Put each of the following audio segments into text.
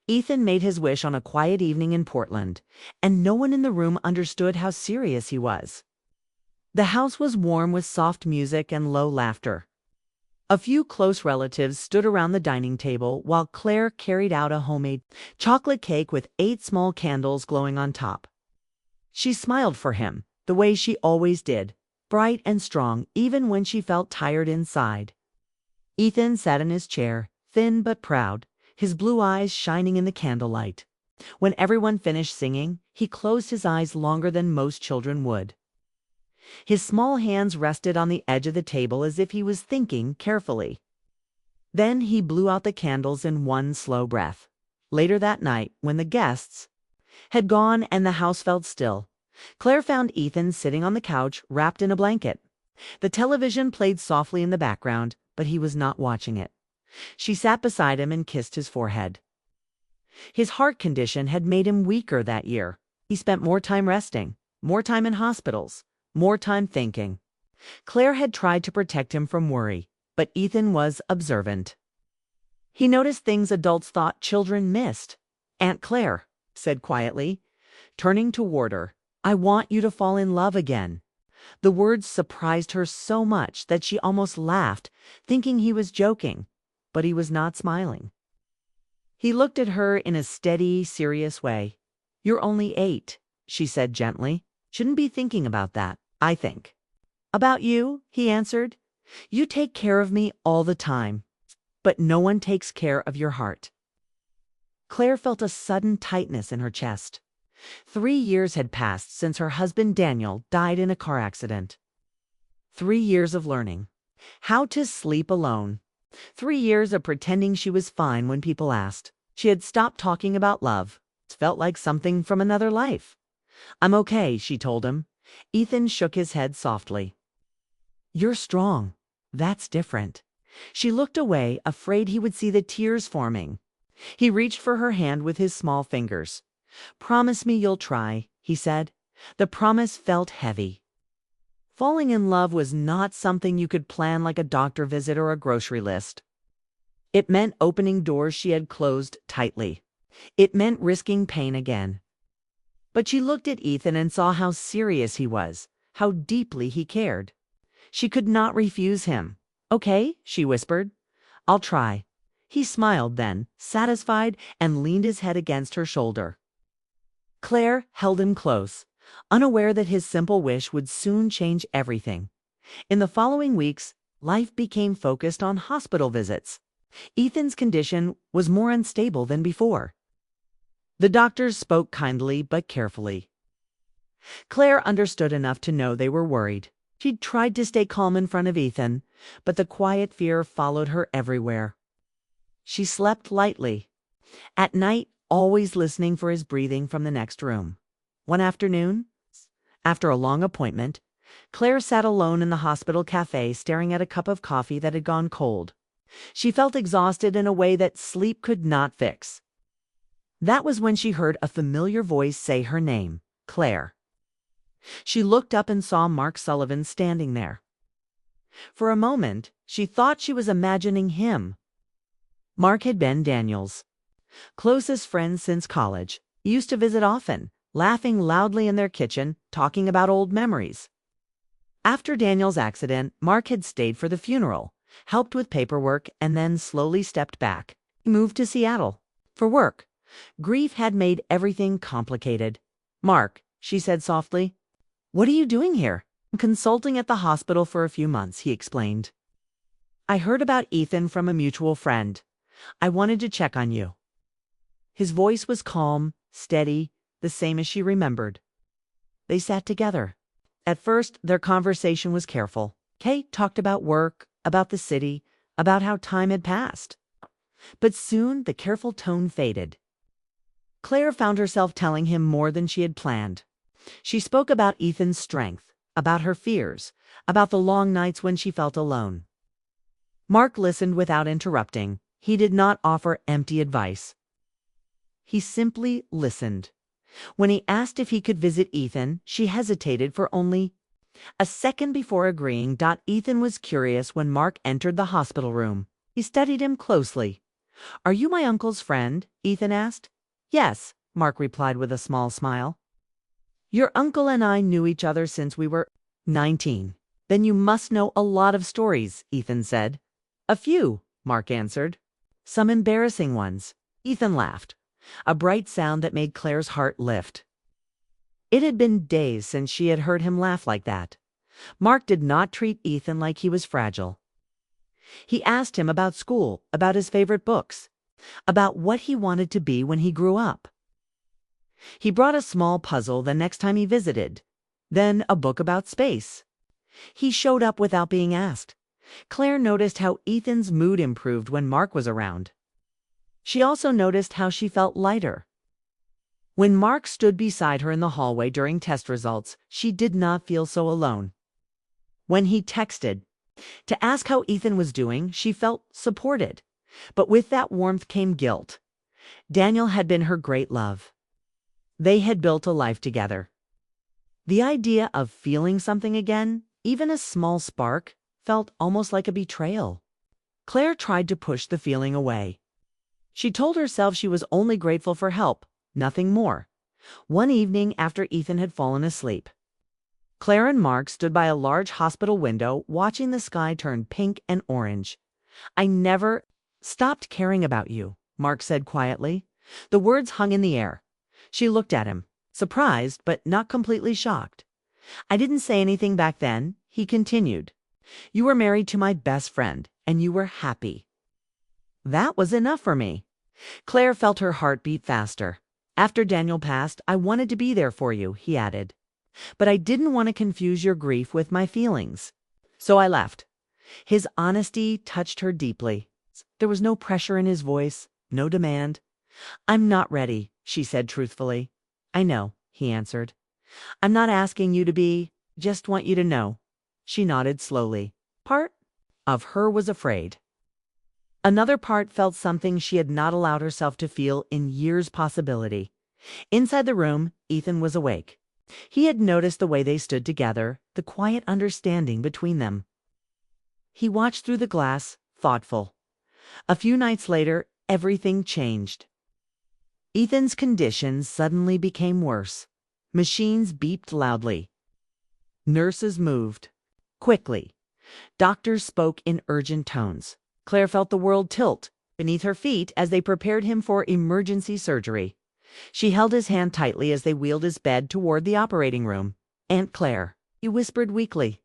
Ethan made his wish on a quiet evening in Portland, and no one in the room understood how serious he was. The house was warm with soft music and low laughter. A few close relatives stood around the dining table while Claire carried out a homemade chocolate cake with 8 small candles glowing on top. She smiled for him, the way she always did, bright and strong even when she felt tired inside. Ethan sat in his chair, thin but proud, his blue eyes shining in the candlelight. When everyone finished singing, he closed his eyes longer than most children would. His small hands rested on the edge of the table as if he was thinking carefully. Then he blew out the candles in one slow breath. Later that night, when the guests had gone and the house felt still, Claire found Ethan sitting on the couch, wrapped in a blanket. The television played softly in the background, but he was not watching it. She sat beside him and kissed his forehead. His heart condition had made him weaker that year. He spent more time resting, more time in hospitals, more time thinking. Claire had tried to protect him from worry, but Ethan was observant. He noticed things adults thought children missed. "Aunt Claire," said quietly, turning toward her, "I want you to fall in love again." The words surprised her so much that she almost laughed, thinking he was joking, but he was not smiling. He looked at her in a steady, serious way. "You're only 8, she said gently. "Shouldn't be thinking about that, I think." "About you," he answered. "You take care of me all the time, but no one takes care of your heart." Claire felt a sudden tightness in her chest. 3 years had passed since her husband Daniel died in a car accident. 3 years of learning how to sleep alone. 3 years of pretending she was fine when people asked. She had stopped talking about love. It felt like something from another life. "I'm okay," she told him. Ethan shook his head softly. "You're strong. That's different." She looked away, afraid he would see the tears forming. He reached for her hand with his small fingers. "Promise me you'll try," he said. The promise felt heavy. Falling in love was not something you could plan like a doctor visit or a grocery list. It meant opening doors she had closed tightly. It meant risking pain again. But she looked at Ethan and saw how serious he was, how deeply he cared. She could not refuse him. "Okay," she whispered. "I'll try." He smiled then, satisfied, and leaned his head against her shoulder. Claire held him close, unaware that his simple wish would soon change everything. In the following weeks, life became focused on hospital visits. Ethan's condition was more unstable than before. The doctors spoke kindly but carefully. Claire understood enough to know they were worried. She tried to stay calm in front of Ethan, but the quiet fear followed her everywhere. She slept lightly. At night, always listening for his breathing from the next room. One afternoon, after a long appointment, Claire sat alone in the hospital cafe staring at a cup of coffee that had gone cold. She felt exhausted in a way that sleep could not fix. That was when she heard a familiar voice say her name, Claire. She looked up and saw Mark Sullivan standing there. For a moment, she thought she was imagining him. Mark had been Daniel's closest friend since college. He used to visit often, laughing loudly in their kitchen, talking about old memories. After Daniel's accident, Mark had stayed for the funeral, helped with paperwork, and then slowly stepped back. He moved to Seattle for work. Grief had made everything complicated. "Mark," she said softly, "what are you doing here?" "I'm consulting at the hospital for a few months," he explained. "I heard about Ethan from a mutual friend. I wanted to check on you." His voice was calm, steady, the same as she remembered. They sat together. At first, their conversation was careful. Kate talked about work, about the city, about how time had passed. But soon the careful tone faded. Claire found herself telling him more than she had planned. She spoke about Ethan's strength, about her fears, about the long nights when she felt alone. Mark listened without interrupting. He did not offer empty advice. He simply listened. When he asked if he could visit Ethan, she hesitated for only a second before agreeing. Ethan was curious when Mark entered the hospital room. He studied him closely. "Are you my uncle's friend?" Ethan asked. "Yes," Mark replied with a small smile. "Your uncle and I knew each other since we were 19. Then you must know a lot of stories," Ethan said. "A few," Mark answered. "Some embarrassing ones." Ethan laughed, a bright sound that made Claire's heart lift. It had been days since she had heard him laugh like that. Mark did not treat Ethan like he was fragile. He asked him about school, about his favorite books, about what he wanted to be when he grew up. He brought a small puzzle the next time he visited, then a book about space. He showed up without being asked. Claire noticed how Ethan's mood improved when Mark was around. She also noticed how she felt lighter. When Mark stood beside her in the hallway during test results, she did not feel so alone. When he texted to ask how Ethan was doing, she felt supported. But with that warmth came guilt. Daniel had been her great love. They had built a life together. The idea of feeling something again, even a small spark, felt almost like a betrayal. Claire tried to push the feeling away. She told herself she was only grateful for help, nothing more. One evening after Ethan had fallen asleep, Claire and Mark stood by a large hospital window watching the sky turn pink and orange. "I never stopped caring about you," Mark said quietly. The words hung in the air. She looked at him, surprised but not completely shocked. "I didn't say anything back then," he continued. "You were married to my best friend, and you were happy. That was enough for me." Claire felt her heart beat faster. "After Daniel passed, I wanted to be there for you," he added. "But I didn't want to confuse your grief with my feelings. So I left." His honesty touched her deeply. There was no pressure in his voice, no demand. "I'm not ready," she said truthfully. "I know," he answered. "I'm not asking you to be, just want you to know." She nodded slowly. Part of her was afraid. Another part felt something she had not allowed herself to feel in years possibility. Inside the room, Ethan was awake. He had noticed the way they stood together, the quiet understanding between them. He watched through the glass, thoughtful. A few nights later, everything changed. Ethan's condition suddenly became worse. Machines beeped loudly. Nurses moved quickly. Doctors spoke in urgent tones. Claire felt the world tilt beneath her feet as they prepared him for emergency surgery. She held his hand tightly as they wheeled his bed toward the operating room. "Aunt Claire," he whispered weakly,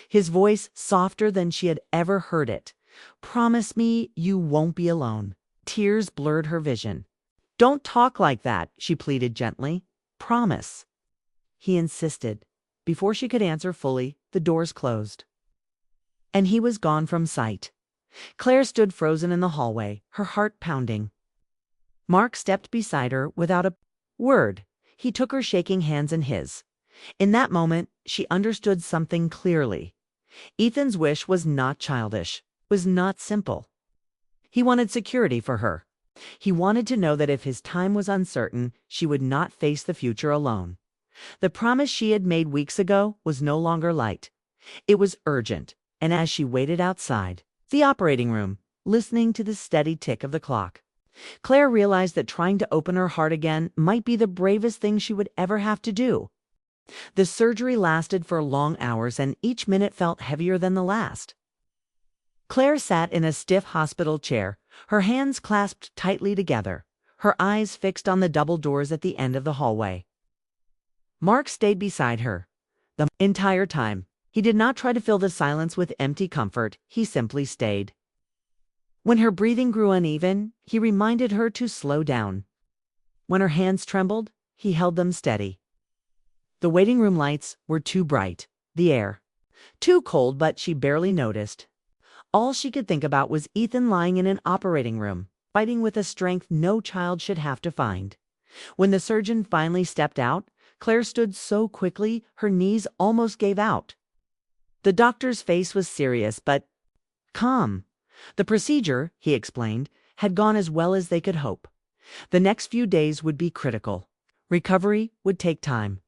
his voice softer than she had ever heard it. "Promise me you won't be alone." Tears blurred her vision. "Don't talk like that," she pleaded gently. "Promise." He insisted. Before she could answer fully, the doors closed. And he was gone from sight. Claire stood frozen in the hallway, her heart pounding. Mark stepped beside her without a word. He took her shaking hands in his. In that moment, she understood something clearly. Ethan's wish was not childish, was not simple. He wanted security for her. He wanted to know that if his time was uncertain, she would not face the future alone. The promise she had made weeks ago was no longer light. It was urgent, and as she waited outside the operating room, listening to the steady tick of the clock, Claire realized that trying to open her heart again might be the bravest thing she would ever have to do. The surgery lasted for long hours, and each minute felt heavier than the last. Claire sat in a stiff hospital chair, her hands clasped tightly together, her eyes fixed on the double doors at the end of the hallway. Mark stayed beside her the entire time. He did not try to fill the silence with empty comfort, he simply stayed. When her breathing grew uneven, he reminded her to slow down. When her hands trembled, he held them steady. The waiting room lights were too bright, the air too cold, but she barely noticed. All she could think about was Ethan lying in an operating room, fighting with a strength no child should have to find. When the surgeon finally stepped out, Claire stood so quickly her knees almost gave out. The doctor's face was serious but calm. The procedure, he explained, had gone as well as they could hope. The next few days would be critical. Recovery would take time.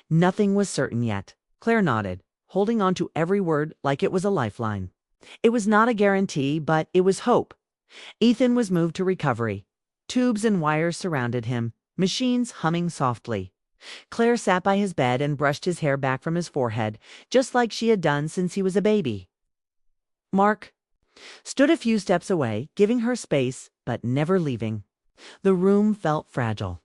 Nothing was certain yet. Claire nodded, holding on to every word like it was a lifeline. It was not a guarantee, but it was hope. Ethan was moved to recovery. Tubes and wires surrounded him, machines humming softly. Claire sat by his bed and brushed his hair back from his forehead, just like she had done since he was a baby. Mark stood a few steps away, giving her space, but never leaving. The room felt fragile,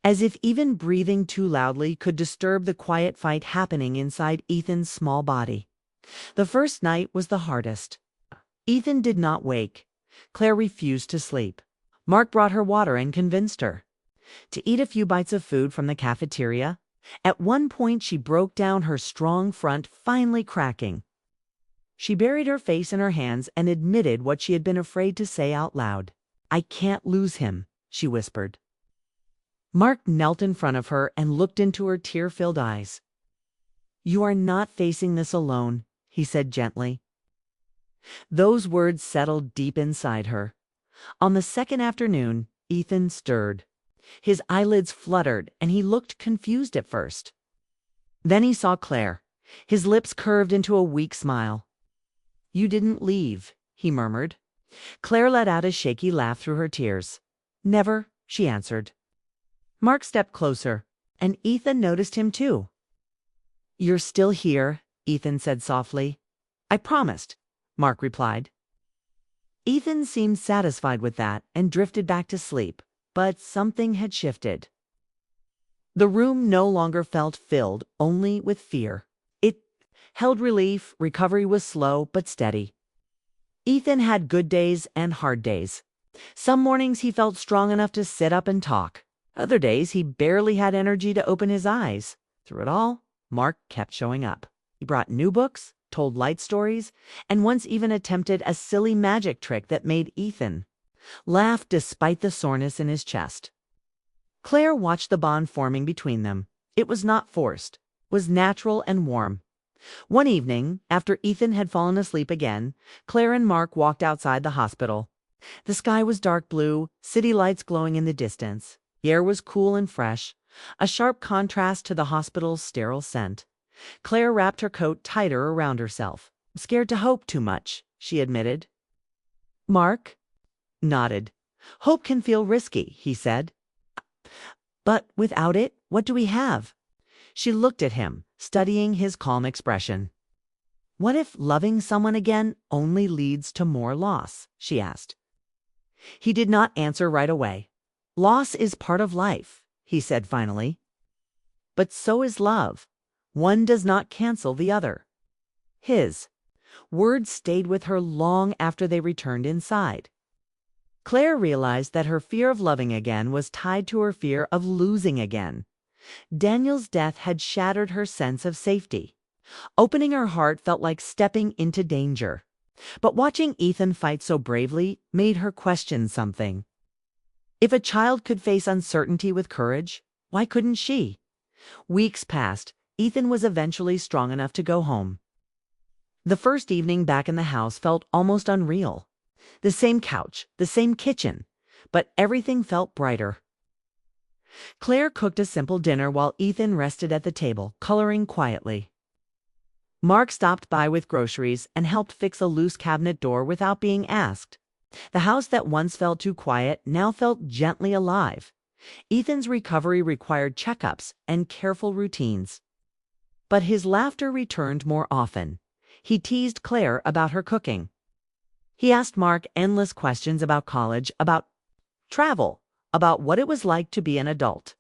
as if even breathing too loudly could disturb the quiet fight happening inside Ethan's small body. The first night was the hardest. Ethan did not wake. Claire refused to sleep. Mark brought her water and convinced her to eat a few bites of food from the cafeteria. At one point, she broke down, her strong front finally cracking. She buried her face in her hands and admitted what she had been afraid to say out loud. "I can't lose him," she whispered. Mark knelt in front of her and looked into her tear-filled eyes. "You are not facing this alone," he said gently. Those words settled deep inside her. On the second afternoon, Ethan stirred. His eyelids fluttered, and he looked confused at first. Then he saw Claire. His lips curved into a weak smile. "You didn't leave," he murmured. Claire let out a shaky laugh through her tears. "Never," she answered. Mark stepped closer, and Ethan noticed him too. "You're still here," Ethan said softly. "I promised," Mark replied. Ethan seemed satisfied with that and drifted back to sleep, but something had shifted. The room no longer felt filled only with fear. It held relief. Recovery was slow but steady. Ethan had good days and hard days. Some mornings he felt strong enough to sit up and talk. Other days he barely had energy to open his eyes. Through it all, Mark kept showing up. He brought new books, told light stories, and once even attempted a silly magic trick that made Ethan laugh despite the soreness in his chest. Claire watched the bond forming between them. It was not forced, was natural and warm. One evening, after Ethan had fallen asleep again, Claire and Mark walked outside the hospital. The sky was dark blue, city lights glowing in the distance. The air was cool and fresh, a sharp contrast to the hospital's sterile scent. Claire wrapped her coat tighter around herself. "Scared to hope too much," she admitted. Mark nodded. "Hope can feel risky," he said. "But without it, what do we have?" She looked at him, studying his calm expression. "What if loving someone again only leads to more loss?" she asked. He did not answer right away. "Loss is part of life," he said finally. "But so is love. One does not cancel the other." His words stayed with her long after they returned inside. Claire realized that her fear of loving again was tied to her fear of losing again. Daniel's death had shattered her sense of safety. Opening her heart felt like stepping into danger. But watching Ethan fight so bravely made her question something. If a child could face uncertainty with courage, why couldn't she? Weeks passed. Ethan was eventually strong enough to go home. The first evening back in the house felt almost unreal. The same couch, the same kitchen, but everything felt brighter. Claire cooked a simple dinner while Ethan rested at the table, coloring quietly. Mark stopped by with groceries and helped fix a loose cabinet door without being asked. The house that once felt too quiet now felt gently alive. Ethan's recovery required checkups and careful routines. But his laughter returned more often. He teased Claire about her cooking. He asked Mark endless questions about college, about travel, about what it was like to be an adult.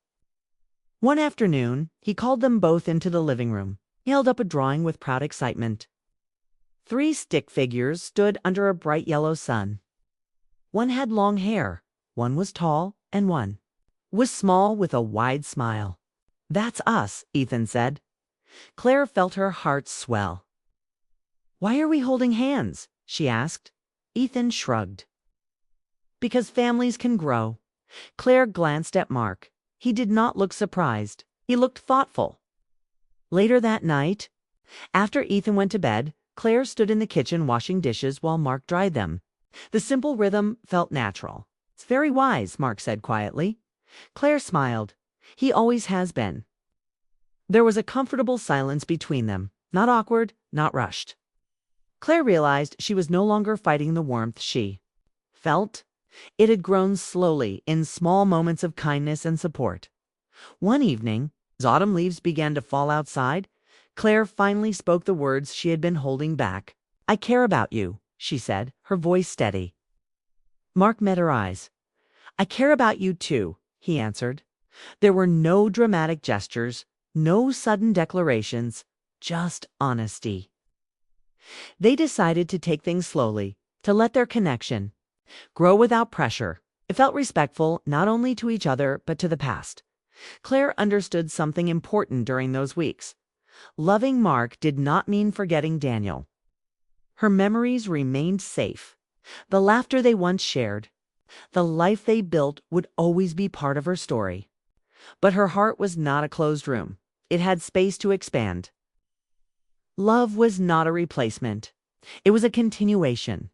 One afternoon, he called them both into the living room. He held up a drawing with proud excitement. 3 stick figures stood under a bright yellow sun. One had long hair, one was tall, and one was small with a wide smile. "That's us," Ethan said. Claire felt her heart swell. "Why are we holding hands?" she asked. Ethan shrugged. "Because families can grow." Claire glanced at Mark. He did not look surprised. He looked thoughtful. Later that night, after Ethan went to bed, Claire stood in the kitchen washing dishes while Mark dried them. The simple rhythm felt natural. "It's very wise," Mark said quietly. Claire smiled. "He always has been." There was a comfortable silence between them, not awkward, not rushed. Claire realized she was no longer fighting the warmth she felt, it had grown slowly in small moments of kindness and support. One evening, as autumn leaves began to fall outside, Claire finally spoke the words she had been holding back. "I care about you," she said, her voice steady. Mark met her eyes. "I care about you too," he answered. There were no dramatic gestures, no sudden declarations, just honesty. They decided to take things slowly, to let their connection grow without pressure. It felt respectful not only to each other but to the past. Claire understood something important during those weeks. Loving Mark did not mean forgetting Daniel. Her memories remained safe. The laughter they once shared, the life they built would always be part of her story. But her heart was not a closed room. It had space to expand. Love was not a replacement. It was a continuation.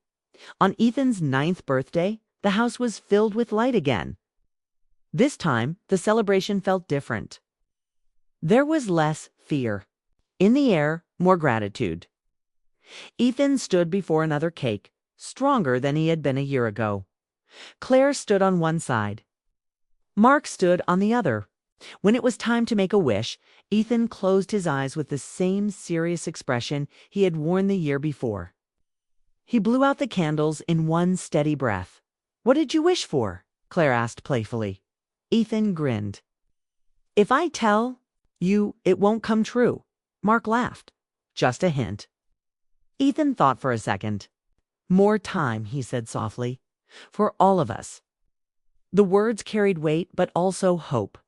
On Ethan's 9th birthday, the house was filled with light again. This time, the celebration felt different. There was less fear. In the air, more gratitude. Ethan stood before another cake, stronger than he had been a year ago. Claire stood on one side. Mark stood on the other. When it was time to make a wish, Ethan closed his eyes with the same serious expression he had worn the year before. He blew out the candles in one steady breath. "What did you wish for?" Claire asked playfully. Ethan grinned. "If I tell you, it won't come true." Mark laughed. "Just a hint." Ethan thought for a second. "More time," he said softly. "For all of us." The words carried weight, but also hope.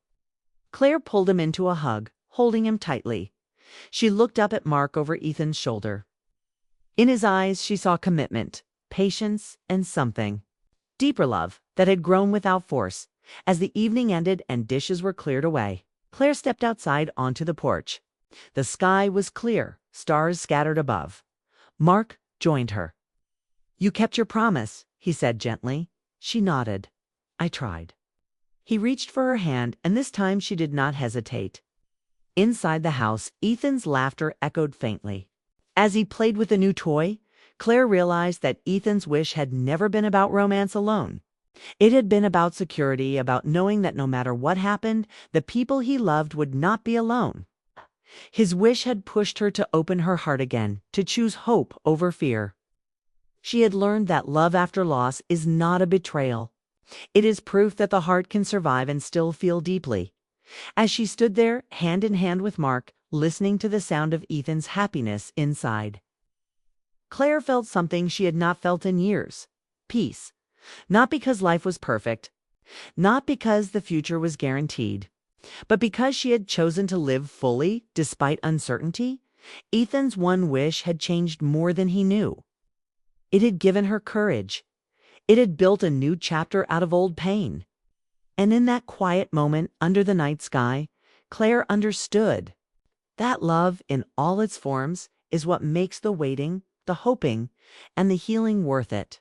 Claire pulled him into a hug, holding him tightly. She looked up at Mark over Ethan's shoulder. In his eyes, she saw commitment, patience, and something deeper, love that had grown without force. As the evening ended and dishes were cleared away, Claire stepped outside onto the porch. The sky was clear, stars scattered above. Mark joined her. "You kept your promise," he said gently. She nodded. "I tried." He reached for her hand, and this time she did not hesitate. Inside the house, Ethan's laughter echoed faintly. As he played with a new toy, Claire realized that Ethan's wish had never been about romance alone. It had been about security, about knowing that no matter what happened, the people he loved would not be alone. His wish had pushed her to open her heart again, to choose hope over fear. She had learned that love after loss is not a betrayal. It is proof that the heart can survive and still feel deeply. As she stood there, hand in hand with Mark, listening to the sound of Ethan's happiness inside, Claire felt something she had not felt in years. Peace. Not because life was perfect, not because the future was guaranteed, but because she had chosen to live fully despite uncertainty. Ethan's one wish had changed more than he knew. It had given her courage. It had built a new chapter out of old pain. And in that quiet moment under the night sky, Claire understood that love in all its forms is what makes the waiting, the hoping, and the healing worth it.